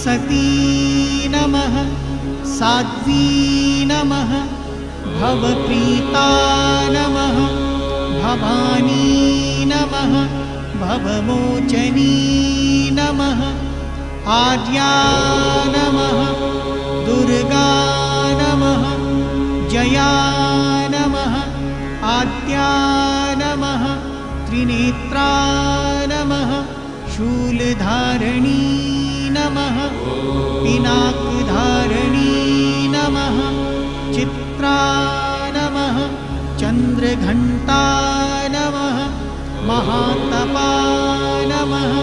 सती नमः साध्वी नमः भवप्रीता नमः भवानी नमः भवमोचनी नमः आद्या नमः दुर्गा नमः जया नमः आद्या नमः त्रिनेत्रा नमः शूलधारिणी नमः पिनाकधारिणी नमः चित्रा नमः चन्द्रघण्टा नमः महातपा नमः